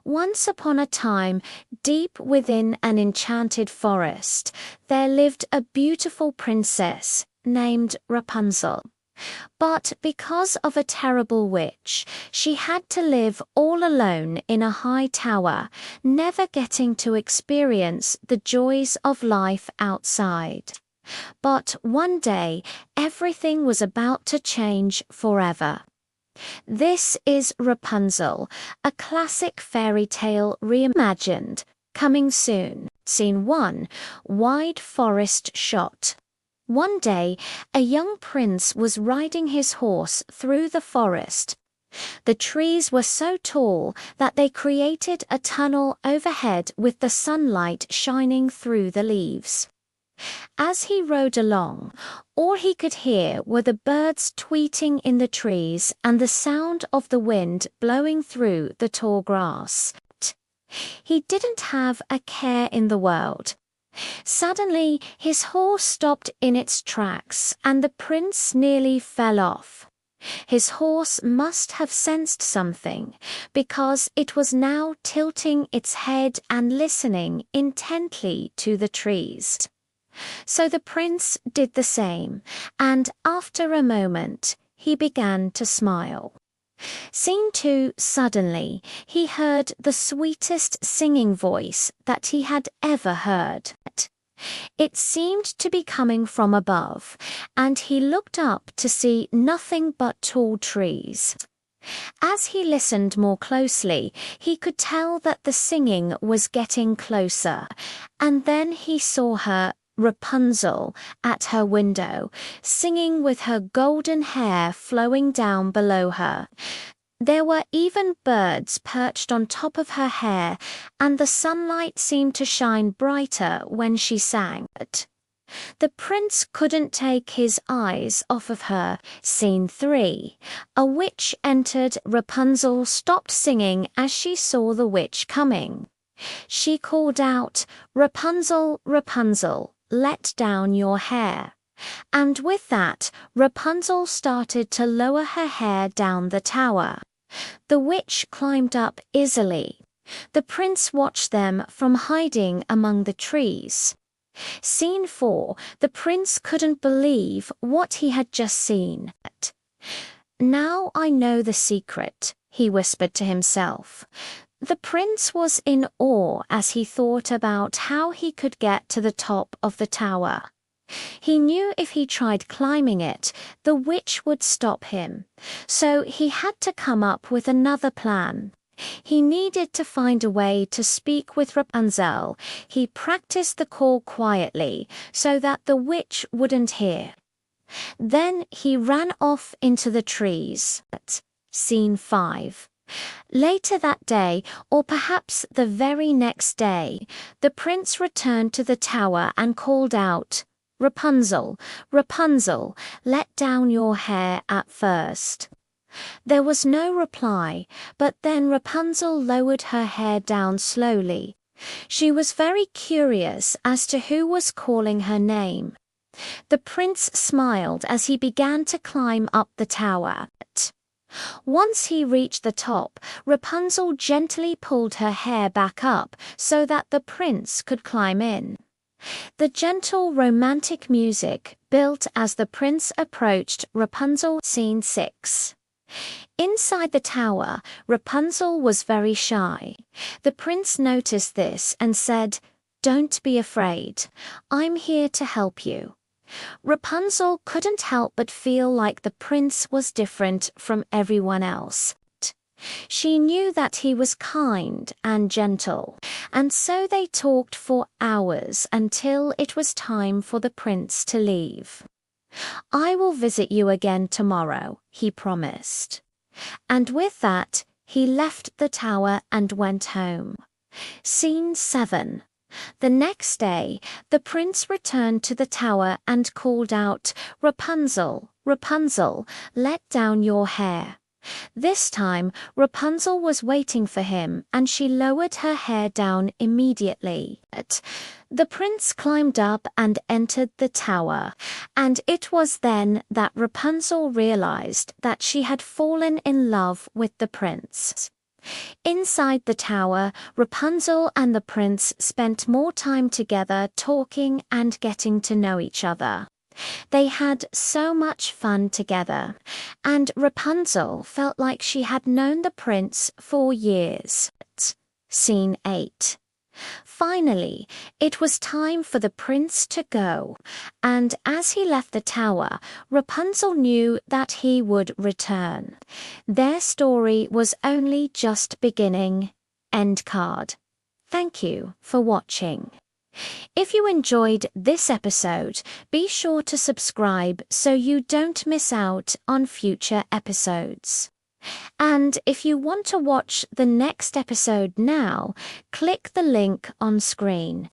Once upon a time, deep within an enchanted forest, there lived a beautiful princess named Rapunzel. But because of a terrible witch, she had to live all alone in a high tower, never getting to experience the joys of life outside. But one day, everything was about to change forever. This is Rapunzel, a classic fairy tale reimagined, coming soon. Scene 1, Wide Forest Shot. One day, a young prince was riding his horse through the forest. The trees were so tall that they created a tunnel overhead with the sunlight shining through the leaves. As he rode along, all he could hear were the birds tweeting in the trees and the sound of the wind blowing through the tall grass. He didn't have a care in the world. Suddenly, his horse stopped in its tracks and the prince nearly fell off. His horse must have sensed something, because it was now tilting its head and listening intently to the trees. So the prince did the same, and after a moment, he began to smile. Scene 2, suddenly, he heard the sweetest singing voice that he had ever heard. It seemed to be coming from above, and he looked up to see nothing but tall trees. As he listened more closely, he could tell that the singing was getting closer, and then he saw her, Rapunzel, at her window, singing with her golden hair flowing down below her. There were even birds perched on top of her hair, and the sunlight seemed to shine brighter when she sang. The prince couldn't take his eyes off of her. Scene 3. A witch entered. Rapunzel stopped singing as she saw the witch coming. She called out, "Rapunzel, Rapunzel, let down your hair." And with that, Rapunzel started to lower her hair down the tower. The witch climbed up easily. The prince watched them from hiding among the trees. Scene 4. The prince couldn't believe what he had just seen. "Now I know the secret," he whispered to himself. The prince was in awe as he thought about how he could get to the top of the tower. He knew if he tried climbing it, the witch would stop him, so he had to come up with another plan. He needed to find a way to speak with Rapunzel. He practiced the call quietly so that the witch wouldn't hear. Then he ran off into the trees. Scene 5. Later that day, or perhaps the very next day, the prince returned to the tower and called out, "Rapunzel, Rapunzel, let down your hair at first." There was no reply, but then Rapunzel lowered her hair down slowly. She was very curious as to who was calling her name. The prince smiled as he began to climb up the tower. Once he reached the top, Rapunzel gently pulled her hair back up so that the prince could climb in. The gentle romantic music built as the prince approached Rapunzel. Scene 6. Inside the tower, Rapunzel was very shy. The prince noticed this and said, "Don't be afraid. I'm here to help you." Rapunzel couldn't help but feel like the prince was different from everyone else. She knew that he was kind and gentle, and so they talked for hours until it was time for the prince to leave. "I will visit you again tomorrow," he promised. And with that, he left the tower and went home. Scene 7. The next day, the prince returned to the tower and called out, "Rapunzel, Rapunzel, let down your hair." This time, Rapunzel was waiting for him, and she lowered her hair down immediately. The prince climbed up and entered the tower, and it was then that Rapunzel realized that she had fallen in love with the prince. Inside the tower, Rapunzel and the prince spent more time together talking and getting to know each other. They had so much fun together, and Rapunzel felt like she had known the prince for years. Scene 8. Finally, it was time for the prince to go, and as he left the tower, Rapunzel knew that he would return. Their story was only just beginning. End card. Thank you for watching. If you enjoyed this episode, be sure to subscribe so you don't miss out on future episodes. And if you want to watch the next episode now, click the link on screen.